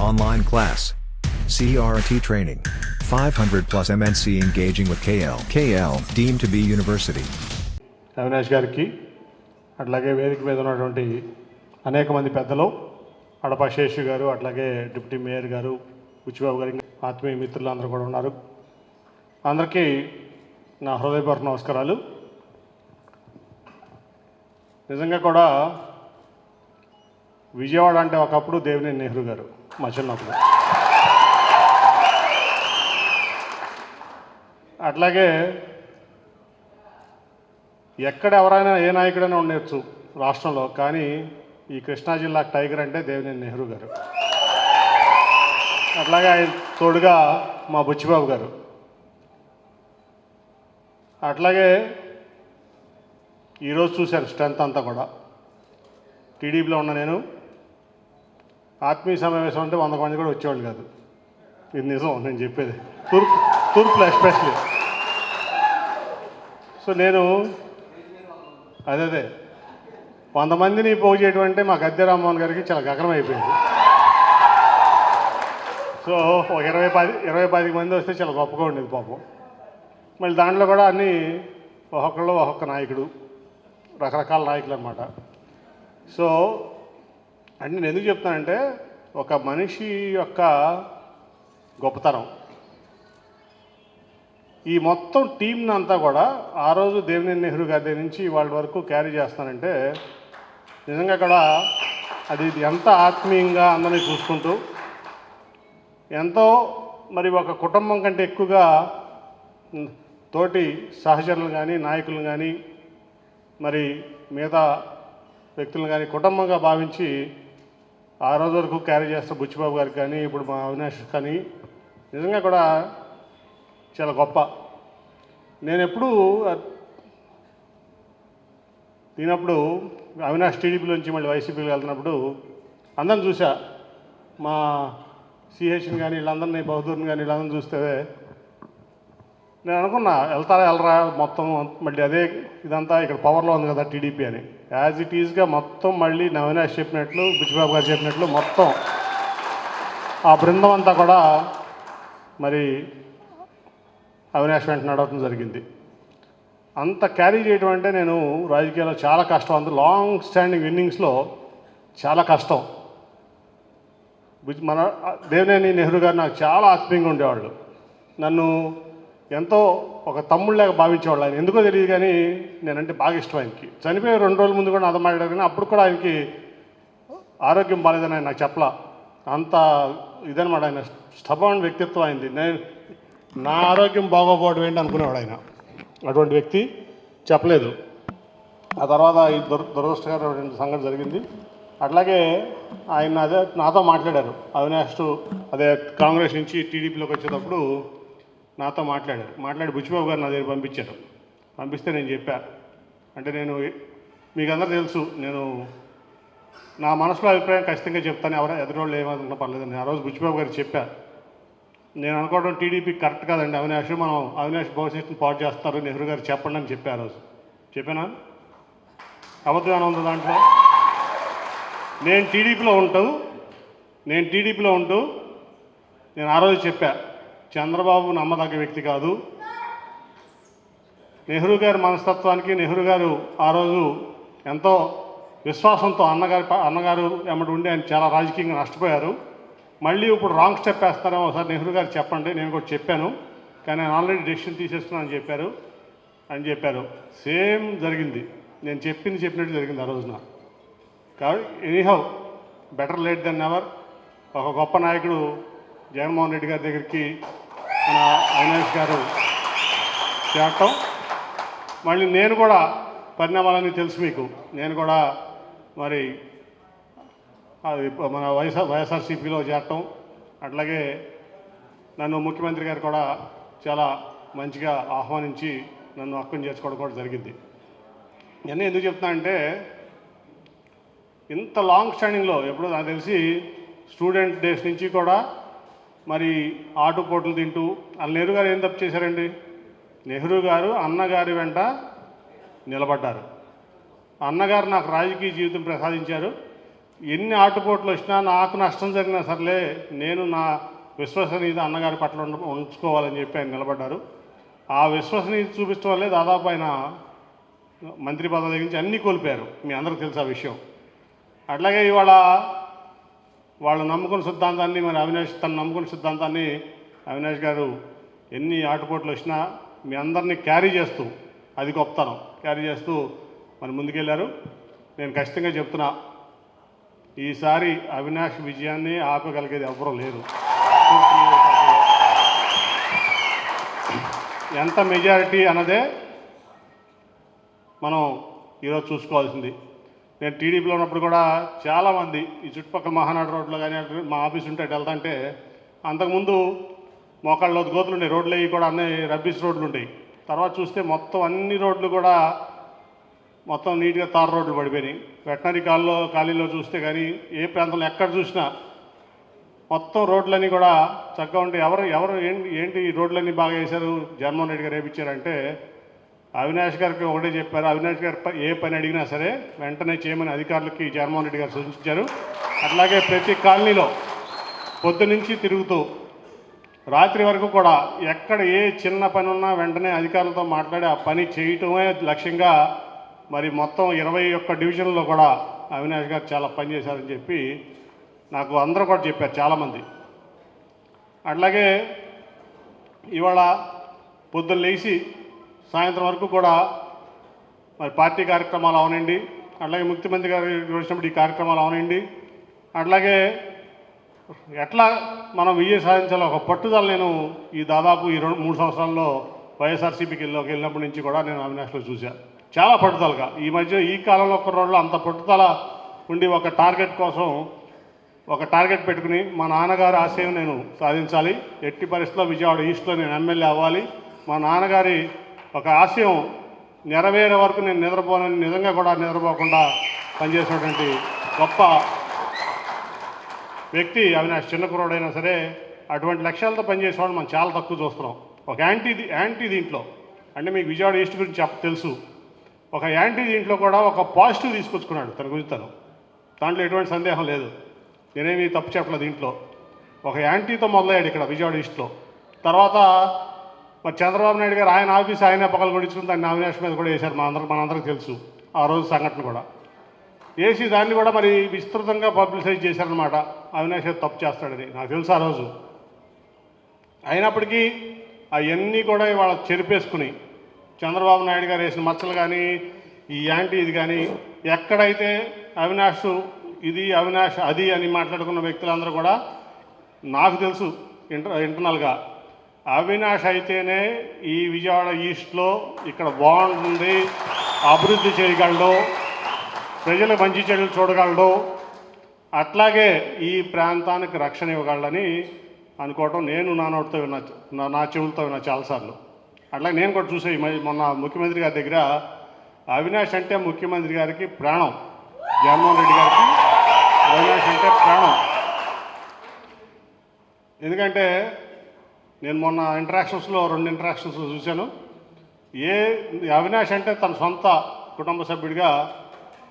Online class. CRT training. 500 plus MNC engaging with KL. KL deemed to be university. Avinash గారికి అట్లాగే వేదిక మీద ఉన్నటువంటి అనేక మంది పెద్దలు అడపా శేషు గారు అట్లాగే డిప్యూటీ మేయర్ గారు బుచ్చిబాబు గారి ఆత్మీయ మిత్రులు అందరూ కూడా ఉన్నారు. అందరికీ నా హృదయపూర్వక నమస్కారాలు. నిజంగా కూడా విజయవాడ అంటే ఒకప్పుడు దేవినేని నెహ్రూ గారు మా చిన్నప్పుడు. అట్లాగే ఎక్కడ ఎవరైనా ఏ నాయకుడైనా ఉండొచ్చు రాష్ట్రంలో, కానీ ఈ కృష్ణా జిల్లా టైగర్ అంటే దేవినేని నెహ్రూ గారు. అట్లాగే ఆయన తోడుగా మా బుచ్చిబాబు గారు. అట్లాగే ఈరోజు చూశాను స్ట్రెంత్ అంతా కూడా. టీడీపీలో ఉన్న నేను ఆత్మీయ సమావేశం అంటే 100 మంది కూడా వచ్చేవాళ్ళు కాదు. ఇది నిజం నేను చెప్పేది, తూర్పులో ఎస్పెషలీ. సో నేను అదే 100 మందిని పోగు చేయడం అంటే మా గద్దె రామ్మోహన్ గారికి చాలా గగనం అయిపోయింది. సో ఒక 20-25 మంది వస్తే చాలా గొప్పగా ఉండేది పాపం. మళ్ళీ దాంట్లో కూడా అన్నీ ఒక్కొక్కళ్ళు ఒక్కొక్క నాయకుడు, రకరకాల నాయకులు అన్నమాట. సో అంటే నేను ఎందుకు చెప్తానంటే ఒక మనిషి యొక్క గొప్పతనం ఈ మొత్తం టీంని అంతా కూడా ఆ రోజు దేవినేని నెహ్రూ గారి నుంచి వాళ్ళ వరకు క్యారీ చేస్తానంటే నిజంగా కూడా అది ఎంత ఆత్మీయంగా అందరినీ చూసుకుంటూ ఎంతో మరి ఒక కుటుంబం కంటే ఎక్కువగా తోటి సహచరులు కానీ నాయకులను కానీ మరి మిగతా వ్యక్తులను కానీ కుటుంబంగా భావించి ఆ రోజు వరకు క్యారీ చేస్తే బుచ్చిబాబు గారికి కానీ ఇప్పుడు మా అవినాష్ కానీ నిజంగా కూడా చాలా గొప్ప. నేను ఎప్పుడు దీనప్పుడు అవినాష్ టీడీపీ నుంచి మళ్ళీ వైసీపీకి వెళ్తున్నప్పుడు అందరిని చూసా, మా సిహెచ్ని కానీ వీళ్ళందరినీ బహదూర్ని కానీ వీళ్ళందరినీ చూస్తే నేను అనుకున్నా వెళ్ళరా మొత్తం మళ్ళీ అదే ఇదంతా ఇక్కడ పవర్లో ఉంది కదా టీడీపీ అని. యాజ్ ఇట్ ఈజ్గా మొత్తం మళ్ళీ అవినాష్ చెప్పినట్లు బుచ్చిబాబు గారు చెప్పినట్లు మొత్తం ఆ బృందం అంతా కూడా మరి అవినాష్ వెంట నడవటం జరిగింది. అంత క్యారీ చేయడం అంటే నేను రాజకీయాల్లో చాలా కష్టం, అంత లాంగ్ స్టాండింగ్ ఇన్నింగ్స్లో చాలా కష్టం. మన దేవినేని నెహ్రూ గారు నాకు చాలా ఆత్మీయంగా ఉండేవాళ్ళు. నన్ను ఎంతో ఒక తమ్ముళ్ళగా భావించేవాళ్ళు. ఆయన ఎందుకో తెలియదు కానీ నేనంటే బాగా ఇష్టం ఆయనకి. చనిపోయే 2 రోజుల ముందు కూడా నాతో మాట్లాడారు, కానీ అప్పుడు కూడా ఆయనకి ఆరోగ్యం బాగాలేదని ఆయన నాకు చెప్పలా. అంత ఇదనమాట ఆయన స్టబాన్ వ్యక్తిత్వం అయింది. నా ఆరోగ్యం బాగోపోవడం ఏంటి అనుకునేవాడు ఆయన. అటువంటి వ్యక్తి చెప్పలేదు. ఆ తర్వాత ఈ దురదృష్టకరమైన సంఘటన జరిగింది. అట్లాగే ఆయన అదే నాతో మాట్లాడారు. అవినాష్ అదే కాంగ్రెస్ నుంచి టీడీపీలోకి వచ్చేటప్పుడు నాతో మాట్లాడి బుచ్చిబాబు గారు నా దగ్గర పంపిస్తే నేను చెప్పా, అంటే నేను మీకు అందరూ తెలుసు నేను నా మనసులో అభిప్రాయం ఖచ్చితంగా చెప్తాను, ఎవరు ఎదురోళ్ళు ఏమనుకున్నా పర్లేదని. ఆ రోజు బుచ్చిబాబు గారు చెప్పా, నేను అనుకోవడం టీడీపీ కరెక్ట్ కాదండి, అవినాష్ భవిష్యత్తును పాటు చేస్తారు, నెహ్రూ గారు చెప్పండి అని చెప్పా. ఆ రోజు చెప్పానా? అబద్ధం ఉంది దాంట్లో. నేను టీడీపీలో ఉంటూ నేను ఆ రోజు చెప్పా, చంద్రబాబు నమ్మదగ్గ వ్యక్తి కాదు. నెహ్రూ గారి మనస్తత్వానికి నెహ్రూ గారు ఆ రోజు ఎంతో విశ్వాసంతో అన్నగారు ఎమ్మటి ఉండి ఆయన చాలా రాజకీయంగా నష్టపోయారు. మళ్ళీ ఇప్పుడు రాంగ్ స్టెప్ వేస్తారేమో, ఒకసారి నెహ్రూ గారు చెప్పండి. నేను కూడా చెప్పాను, కానీ ఆయన ఆల్రెడీ డెసిషన్ తీసేస్తున్నాను అని చెప్పారు. సేమ్ జరిగింది, నేను చెప్పినట్టు జరిగింది ఆ రోజున. కాబట్టి anyhow better late than never. ఒక గొప్ప నాయకుడు జగన్మోహన్ రెడ్డి గారి దగ్గరికి మన అవినాష్ గారు చేరటం, మళ్ళీ నేను కూడా పరిణామాలన్నీ తెలుసు మీకు. నేను కూడా మరి అది మన వైఎస్ఆర్సీపీలో చేరటం, అట్లాగే నన్ను ముఖ్యమంత్రి గారు కూడా చాలా మంచిగా ఆహ్వానించి నన్ను హక్కును చేసుకోవడం కూడా జరిగింది. ఇవన్నీ ఎందుకు చెప్తున్నా అంటే ఇంత లాంగ్ స్టాండింగ్లో ఎప్పుడు నాకు తెలిసి స్టూడెంట్ డేస్ నుంచి కూడా మరి ఆటుపోట్లు తింటూ నెహ్రూ గారు ఏం తప్పు చేశారండి? నెహ్రూ గారు అన్నగారి వెంట నిలబడ్డారు. అన్నగారు నాకు రాజకీయ జీవితం ప్రసాదించారు. ఎన్ని ఆటుపోట్లు వచ్చినా నాకు నష్టం జరిగినా సర్లే నేను నా విశ్వసనీయత అన్నగారి పట్ల ఉంచుకోవాలని చెప్పి ఆయన నిలబడ్డారు. ఆ విశ్వసనీయత చూపించడం వల్లే దాదాపు ఆయన మంత్రి పదవి దగ్గర నుంచి అన్నీ కోల్పోయారు. మీ అందరికీ తెలుసు ఆ విషయం. అట్లాగే ఇవాళ వాళ్ళు నమ్ముకున్న సిద్ధాంతాన్ని, మరి అవినాష్ తను నమ్ముకున్న సిద్ధాంతాన్ని అవినాష్ గారు ఎన్ని ఆటుపోట్లు వచ్చినా మీ అందరినీ క్యారీ చేస్తూ, అది గొప్పతనం, క్యారీ చేస్తూ మరి ముందుకెళ్ళారు. నేను ఖచ్చితంగా చెప్తున్నా, ఈసారి అవినాష్ విజయాన్ని ఆపగలిగేది ఎవ్వరూ లేరు. ఎంత మెజారిటీ అన్నదే మనం ఈరోజు చూసుకోవాల్సింది. నేను టీడీపీలో ఉన్నప్పుడు కూడా చాలామంది ఈ చుట్టుపక్కల మహానాడు రోడ్లో కానీ మా ఆఫీస్ ఉంటే అటు వెళ్తాంటే అంతకుముందు మోకాళ్ళలో గోతులు ఉండే రోడ్లు అవి కూడా అన్నీ రబ్బీస్ రోడ్లు ఉండేవి. తర్వాత చూస్తే మొత్తం అన్ని రోడ్లు కూడా మొత్తం నీట్గా తార్ రోడ్లు పడిపోయినాయి. వెటనరీ ఖాళీలో చూస్తే కానీ ఏ ప్రాంతంలో ఎక్కడ చూసినా మొత్తం రోడ్లన్నీ కూడా చక్కగా ఉంటే ఎవరు ఏంటి ఈ రోడ్లన్నీ బాగా వేశారు, జగన్మోహన్ రెడ్డి గారు వేయించారంటే అవినాష్ గారికి ఒకటే చెప్పారు. అవినాష్ గారు ఏ పని అడిగినా సరే వెంటనే చేయమని అధికారులకి జగన్మోహన్ రెడ్డి గారు సూచించారు. అట్లాగే ప్రతి కాలనీలో పొద్దునుంచి తిరుగుతూ రాత్రి వరకు కూడా ఎక్కడ ఏ చిన్న పని ఉన్నా వెంటనే అధికారులతో మాట్లాడి ఆ పని చేయటమే లక్ష్యంగా మరి మొత్తం 21 డివిజన్లో కూడా అవినాష్ గారు చాలా పని చేశారని చెప్పి నాకు అందరూ కూడా చెప్పారు చాలామంది. అట్లాగే ఇవాళ పొద్దున్న లేచి సాయంత్రం వరకు కూడా మరి పార్టీ కార్యక్రమాలు అవనండి, అట్లాగే ముఖ్యమంత్రి గారు వచ్చినప్పుడు ఈ కార్యక్రమాలు అవనండి, అట్లాగే ఎట్లా మనం విజయం సాధించాలో ఒక పట్టుదల నేను ఈ దాదాపు ఈ 3 సంవత్సరాల్లో వైఎస్ఆర్సీపీకి వెళ్ళినప్పటి నుంచి కూడా నేను అవినాష్లో చూశాను. చాలా పట్టుదలగా ఈ మధ్య ఈ కాలంలో ఒక్క రోజుల్లో అంత పట్టుదల ఉండి ఒక టార్గెట్ కోసం ఒక టార్గెట్ పెట్టుకుని మా నాన్నగారి ఆశయం నేను సాధించాలి, ఎట్టి పరిస్థితుల్లో విజయవాడ ఈస్ట్లో నేను ఎమ్మెల్యే అవ్వాలి, మా నాన్నగారి ఒక ఆశయం నెరవేరే వరకు నేను నిద్రపోనని నిజంగా కూడా నిద్రపోకుండా పనిచేసినటువంటి గొప్ప వ్యక్తి అవినాష్. చిన్న కుర్రోడైనా సరే అటువంటి లక్ష్యాలతో పనిచేసేవాడు మనం చాలా తక్కువ చూస్తున్నాం. ఒక యాంటీ దీంట్లో అంటే మీకు విజయవాడ ఈస్ట్ గురించి తెలుసు, ఒక యాంటీ దీంట్లో కూడా ఒక పాజిటివ్ తీసుకొచ్చుకున్నాడు తన గురించి తను. దాంట్లో ఎటువంటి సందేహం లేదు, నేనేమి తప్పు చెప్పలేదు. దీంట్లో ఒక యాంటీతో మొదలయ్యాడు ఇక్కడ విజయవాడ ఈస్ట్లో. తర్వాత మరి చంద్రబాబు నాయుడు గారు ఆయన ఆఫీస్ ఆయన పక్కలు కొడించుకుని దాన్ని అవినాష్ మీద కూడా వేశారు. మనందరికీ తెలుసు ఆ రోజు సంఘటన కూడా వేసి దాన్ని కూడా మరి విస్తృతంగా పబ్లిసైజ్ చేశారనమాట. అవినాష్ తప్పు చేస్తాడని నాకు తెలుసు ఆ రోజు. అయినప్పటికీ అవన్నీ కూడా ఇవాళ చెరిపేసుకుని చంద్రబాబు నాయుడు గారు వేసిన మచ్చలు కానీ ఈ యాంటీ ఇది కానీ ఎక్కడైతే అవినాష్ ఇది అవినాష్ అది అని మాట్లాడుకున్న వ్యక్తులందరూ కూడా నాకు తెలుసు ఇంటర్నల్గా అవినాష్ అయితేనే ఈ విజయవాడ ఈస్ట్లో ఇక్కడ బాగుంటుంది, అభివృద్ధి చేయగలడు, ప్రజలు మంచి చెడులు చూడగలడు, అట్లాగే ఈ ప్రాంతానికి రక్షణ ఇవ్వగలడని అనుకోవటం నేను నా నోటితో విన్నా, నా చెవులతో విన్నా చాలాసార్లు. అట్లాగే నేను కూడా చూసే మొన్న ముఖ్యమంత్రి గారి దగ్గర అవినాష్ అంటే ముఖ్యమంత్రి గారికి ప్రాణం, జగన్మోహన్ రెడ్డి గారికి అవినాష్ అంటే ప్రాణం. ఎందుకంటే నేను మొన్న ఇంటరాక్షన్స్లో 2 ఇంటరాక్షన్స్ చూశాను. అవినాష్ అంటే తన సొంత కుటుంబ సభ్యుడిగా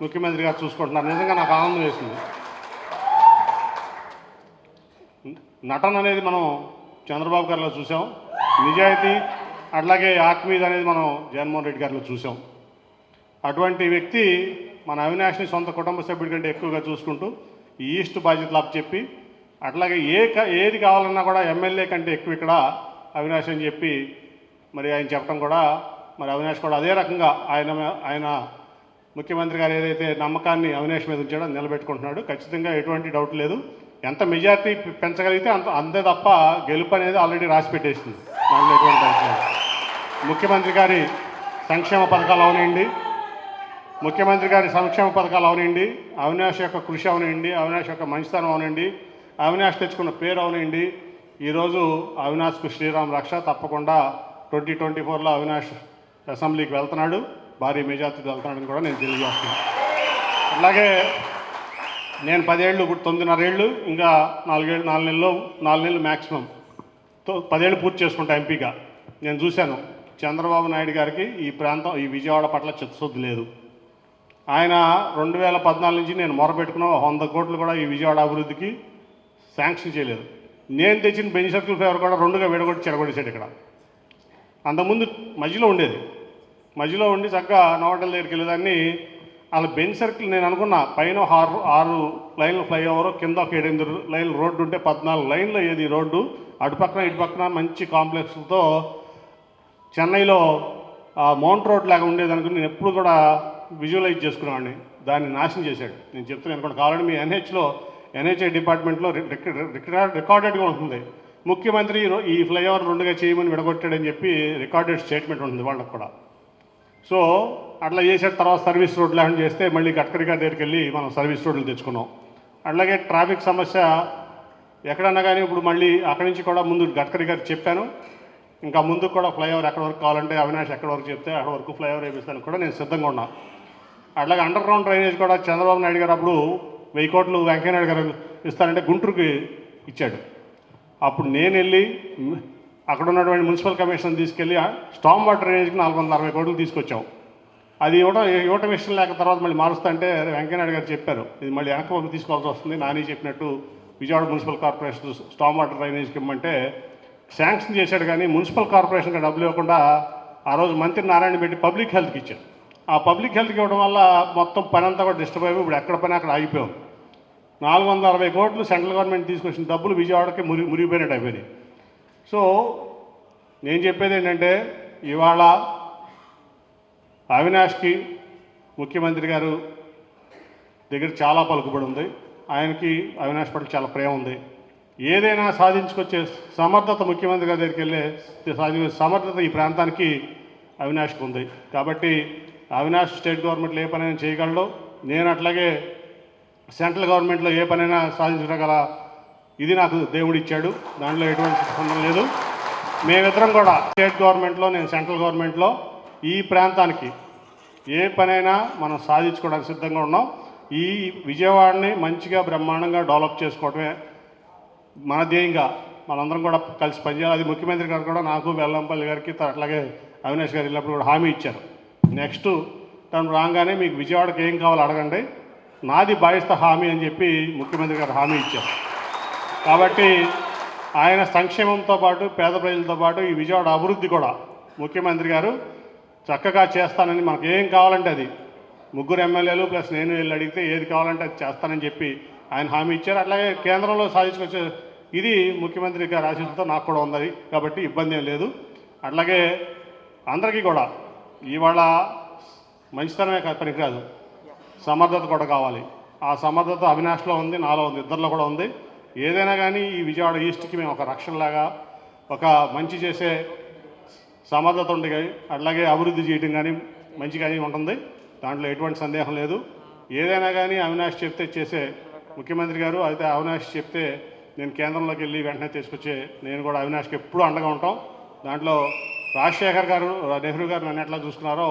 ముఖ్యమంత్రి గారు చూసుకుంటున్నారు. నిజంగా నాకు ఆనందం వేసింది. నటన అనేది మనం చంద్రబాబు గారిలో చూసాం, నిజాయితీ అట్లాగే ఆత్మీయత అనేది మనం జగన్మోహన్ రెడ్డి గారిలో చూసాం. అటువంటి వ్యక్తి మన అవినాష్ని సొంత కుటుంబ సభ్యుడి కంటే ఎక్కువగా చూసుకుంటూ ఈ ఈస్ట్ బాధ్యతలు అప్పచెప్పి అట్లాగే ఏది కావాలన్నా కూడా ఎమ్మెల్యే కంటే ఎక్కువ ఇక్కడ అవినాష్ అని చెప్పి మరి ఆయన చెప్పడం కూడా మరి అవినాష్ కూడా అదే రకంగా ఆయన ముఖ్యమంత్రి గారు ఏదైతే నమ్మకాన్ని అవినాష్ మీద ఉంచాడో నిలబెట్టుకుంటున్నాడు. ఖచ్చితంగా ఎటువంటి డౌట్ లేదు. ఎంత మెజారిటీ పెంచగలిగితే అంతే తప్ప గెలుపు అనేది ఆల్రెడీ రాసి పెట్టేసింది, దాంట్లో ఎటువంటి డౌట్ లేదు. ముఖ్యమంత్రి గారి సంక్షేమ పథకాలు అవనండి, ముఖ్యమంత్రి గారి సంక్షేమ పథకాలు అవనండి, అవినాష్ యొక్క కృషి అవనండి, అవినాష్ యొక్క మంచితనం అవనండి, అవినాష్ తెచ్చుకున్న పేరు అవనండి, ఈరోజు అవినాష్కు శ్రీరామ్ రక్ష. తప్పకుండా 2024లో అవినాష్ అసెంబ్లీకి వెళ్తున్నాడు, భారీ మెజార్టీతో వెళ్తున్నాడని కూడా నేను తెలియజేస్తున్నాను. అలాగే నేను 10 ఏళ్ళు 9.5 ఏళ్ళు ఇంకా 4 నెలలు మ్యాక్సిమం 10 ఏళ్ళు పూర్తి చేసుకుంటా ఎంపీగా. నేను చూశాను చంద్రబాబు నాయుడు గారికి ఈ ప్రాంతం ఈ విజయవాడ పట్ల చిత్తశుద్ధి లేదు. ఆయన 2014 నుంచి నేను మొరపెట్టుకున్న 100 కోట్లు కూడా ఈ విజయవాడ అభివృద్ధికి శాంక్షన్ చేయలేదు. నేను తెచ్చిన బెంజ్ సర్కిల్ ఫేవర్ కూడా 2గా విడగొట్టి చెడగొట్టేశాడు ఇక్కడ. అంతకుముందు మధ్యలో ఉండేది, మధ్యలో ఉండి చక్కగా నోటల దగ్గరికి వెళ్ళేదాన్ని. అలా బెంజ్ సర్కిల్ నేను అనుకున్నా పైన 6 లైన్ల ఫ్లైఓవర్, కింద ఒక 7-8 లైన్ల రోడ్డు ఉంటే 14 లైన్లు అయ్యేది రోడ్డు. అటుపక్కన ఇటుపక్కన మంచి కాంప్లెక్స్తో చెన్నైలో మౌంట్ రోడ్ లాగా ఉండేది అనుకుని నేను ఎప్పుడు కూడా విజువలైజ్ చేసుకునేవాడిని. దాన్ని నాశనం చేశాడు. నేను చెప్తున్నాను అనుకోండి, కావాలంటే మీ ఎన్హెచ్ఐ డిపార్ట్మెంట్లో రికార్డెడ్గా ఉంటుంది. ముఖ్యమంత్రి ఈ ఫ్లైఓవర్ 2గా చేయమని విడగొట్టాడని చెప్పి రికార్డెడ్ స్టేట్మెంట్ ఉంటుంది వాళ్ళకు కూడా. సో అట్లా చేసిన తర్వాత సర్వీస్ రోడ్లు లాంటి చేస్తే మళ్ళీ గడ్కరీ గారి దగ్గరికి వెళ్ళి మనం సర్వీస్ రోడ్లు తెచ్చుకున్నాం. అట్లాగే ట్రాఫిక్ సమస్య ఎక్కడన్నా కానీ ఇప్పుడు మళ్ళీ అక్కడి నుంచి కూడా ముందు గడ్కరీ గారికి చెప్పాను, ఇంకా ముందు కూడా ఫ్లైఓవర్ ఎక్కడి వరకు కావాలంటే అవినాష్ ఎక్కడి వరకు చెప్తే అక్కడి వరకు ఫ్లైఓవర్ వేపిస్తాను కూడా నేను సిద్ధంగా ఉన్నా. అట్లాగే అండర్ గ్రౌండ్ డ్రైనేజ్ కూడా చంద్రబాబు నాయుడు గారు అప్పుడు 1000 కోట్లు వెంకయ్యనాయుడు గారు ఇస్తానంటే గుంటూరుకి ఇచ్చాడు. అప్పుడు నేను వెళ్ళి అక్కడ ఉన్నటువంటి మున్సిపల్ కమిషన్ తీసుకెళ్ళి స్టామ్ వాటర్ డ్రైనేజ్కి 460 కోట్లు తీసుకొచ్చాం. అది ఇవ్వటం ఇష్టం లేక తర్వాత మళ్ళీ మారుస్తా అంటే వెంకయ్యనాయుడు గారు చెప్పారు, ఇది మళ్ళీ వెనక్కి తీసుకోవాల్సి వస్తుంది. నాని చెప్పినట్టు Vijayawada municipal corporation storm water డ్రైనేజ్కి ఇమ్మంటే శాంక్షన్ చేశాడు, కానీ మున్సిపల్ కార్పొరేషన్కి డబ్బులు ఇవ్వకుండా ఆ రోజు మంత్రి నారాయణ పెట్టి పబ్లిక్ హెల్త్కి ఇచ్చారు. ఆ పబ్లిక్ హెల్త్కి ఇవ్వడం వల్ల మొత్తం పని అంతా కూడా డిస్టర్బ్ అయిపోయి ఇప్పుడు ఎక్కడ పని అక్కడ ఆగిపోయాం. 460 కోట్లు సెంట్రల్ గవర్నమెంట్ తీసుకొచ్చిన డబ్బులు విజయవాడకి మురిగిపోయినట్టు అయిపోయినాయి. సో నేను చెప్పేది ఏంటంటే ఇవాళ అవినాష్కి ముఖ్యమంత్రి గారు దగ్గర చాలా పలుకుబడి ఉంది. ఆయనకి అవినాష్ పట్ల చాలా ప్రేమ ఉంది. ఏదైనా సాధించుకొచ్చే సమర్థత ముఖ్యమంత్రి గారి దగ్గరికి వెళ్ళే సమర్థత ఈ ప్రాంతానికి అవినాష్కి ఉంది. కాబట్టి అవినాష్ స్టేట్ గవర్నమెంట్లో ఏ పనైనా చేయగలడు, నేను అట్లాగే సెంట్రల్ గవర్నమెంట్లో ఏ పనైనా సాధించగల ఇది నాకు దేవుడు ఇచ్చాడు, దాంట్లో ఎటువంటి సంబంధం లేదు. మేమిద్దరం కూడా స్టేట్ గవర్నమెంట్లో, నేను సెంట్రల్ గవర్నమెంట్లో ఈ ప్రాంతానికి ఏ పనైనా మనం సాధించుకోవడానికి సిద్ధంగా ఉన్నాం. ఈ విజయవాడని మంచిగా బ్రహ్మాండంగా డెవలప్ చేసుకోవడమే మన ధ్యేయంగా మనందరం కూడా కలిసి పనిచేయాలి. అది ముఖ్యమంత్రి గారు కూడా నాకు వెల్లంపల్లి గారికి అట్లాగే అవినాష్ గారు వెళ్ళినప్పుడు కూడా హామీ ఇచ్చారు. నెక్స్ట్ టర్మ్ రాగానే మీకు విజయవాడకి ఏం కావాలో అడగండి, నాది బాధ్యత హామీ అని చెప్పి ముఖ్యమంత్రి గారు హామీ ఇచ్చారు. కాబట్టి ఆయన సంక్షేమంతో పాటు పేద ప్రజలతో పాటు ఈ విజయవాడ అభివృద్ధి కూడా ముఖ్యమంత్రి గారు చక్కగా చేస్తానని, మనకు ఏం కావాలంటే అది 3 ఎమ్మెల్యేలు ప్లస్ నేను వెళ్ళి అడిగితే ఏది కావాలంటే అది చేస్తానని చెప్పి ఆయన హామీ ఇచ్చారు. అట్లాగే కేంద్రంలో సాధించుకొచ్చే ఇది ముఖ్యమంత్రి గారి ఆశీస్సులతో నాకు కూడా ఉంది, కాబట్టి ఇబ్బంది ఏం లేదు. అట్లాగే అందరికీ కూడా ఇవాళ మంచితనమే పనికిరాదు, సమర్థత కూడా కావాలి. ఆ సమర్థత అవినాష్లో ఉంది, నాలో ఉంది, ఇద్దరిలో కూడా ఉంది. ఏదైనా కానీ ఈ విజయవాడ ఈస్ట్కి మేము ఒక రక్షణలాగా ఒక మంచి చేసే సమర్థత ఉండి అట్లాగే అభివృద్ధి చేయడం కానీ మంచి కానీ ఉంటుంది, దాంట్లో ఎటువంటి సందేహం లేదు. ఏదైనా కానీ అవినాష్ చెప్తే చేసే ముఖ్యమంత్రి గారు, అయితే అవినాష్ చెప్తే నేను కేంద్రంలోకి వెళ్ళి వెంటనే తీసుకొచ్చే నేను కూడా అవినాష్కి ఎప్పుడూ అండగా ఉంటాం. దాంట్లో రాజశేఖర్ గారు, నెహ్రూ గారు నన్ను ఎట్లా చూసుకున్నారో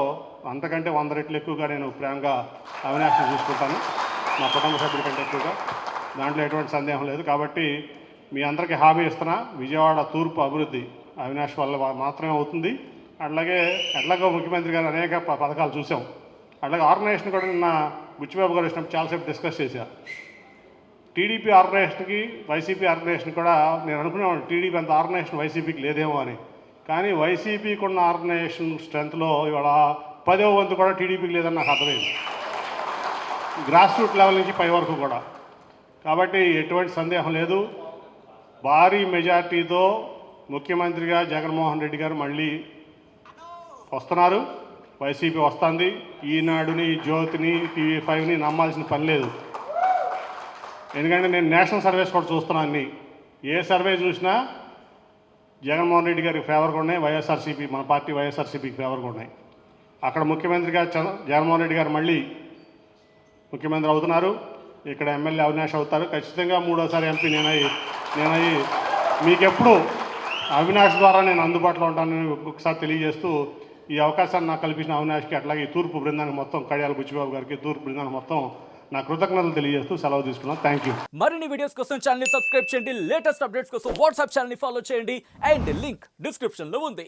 అంతకంటే 100 రెట్లు ఎక్కువగా నేను ప్రేమగా అవినాష్ని చూసుకుంటాను, మా కుటుంబ సభ్యుల కంటే ఎక్కువగా. దాంట్లో ఎటువంటి సందేహం లేదు. కాబట్టి మీ అందరికీ హామీ ఇస్తున్నా, విజయవాడ తూర్పు అభివృద్ధి అవినాష్ వల్ల మాత్రమే అవుతుంది. అట్లాగే ఎట్లాగో ముఖ్యమంత్రి గారు అనేక పథకాలు చూసాం. అట్లాగే ఆర్గనైజేషన్ కూడా నిన్న బుచ్చిబాబు గారు వచ్చినప్పుడు చాలాసేపు డిస్కస్ చేశారు. టీడీపీ ఆర్గనైజేషన్కి వైసీపీ ఆర్గనైజేషన్ కూడా నేను అనుకునేవాడు టీడీపీ అంత ఆర్గనైజేషన్ వైసీపీకి లేదేమో అని, కానీ వైసీపీకి ఉన్న ఆర్గనైజేషన్ స్ట్రెంత్లో ఇవాళ 10వ వంతు కూడా టీడీపీకి లేదని నాకు అర్థమైంది, గ్రాస్ రూట్ లెవెల్ నుంచి పై వరకు కూడా. కాబట్టి ఎటువంటి సందేహం లేదు, భారీ మెజార్టీతో ముఖ్యమంత్రిగా జగన్మోహన్ రెడ్డి గారు మళ్ళీ వస్తున్నారు. వైసీపీ వస్తుంది. ఈనాడుని, జ్యోతిని, TV5ని నమ్మాల్సిన పని లేదు. ఎందుకంటే నేను నేషనల్ సర్వేస్ కూడా చూస్తున్నాను. అన్నీ ఏ సర్వే చూసినా జగన్మోహన్ రెడ్డి గారికి ఫేవర్గా ఉన్నాయి, వైఎస్ఆర్సీపీ మన పార్టీ వైఎస్ఆర్సీపీకి ఫేవర్గా ఉన్నాయి. అక్కడ ముఖ్యమంత్రిగా జగన్మోహన్ రెడ్డి గారు మళ్ళీ ముఖ్యమంత్రి అవుతున్నారు, ఇక్కడ ఎమ్మెల్యే అవినాష్ అవుతారు. ఖచ్చితంగా 3వ ఎంపీ నేనయ్యి మీకెప్పుడు అవినాష్ ద్వారా నేను అందుబాటులో ఉంటానని ఒకసారి తెలియజేస్తూ ఈ అవకాశాన్ని నాకు కల్పించిన అవినాష్కి, అట్లాగే తూర్పు బృందానికి మొత్తం, కడియాల బుచ్చిబాబు గారికి, తూర్పు బృందానికి మొత్తం నా కృతజ్ఞతలు తెలియజేస్తూ సెలవు తీసుకున్నాను. Thank you. మరిన్ని వీడియోస్ కోసం ఛానల్ ని సబ్స్క్రైబ్ చేయండి, లేటెస్ట్ అప్డేట్స్ కోసం వాట్సాప్ ఛానల్ ని ఫాలో చేయండి, అండ్ లింక్ డిస్క్రిప్షన్ లో ఉంది.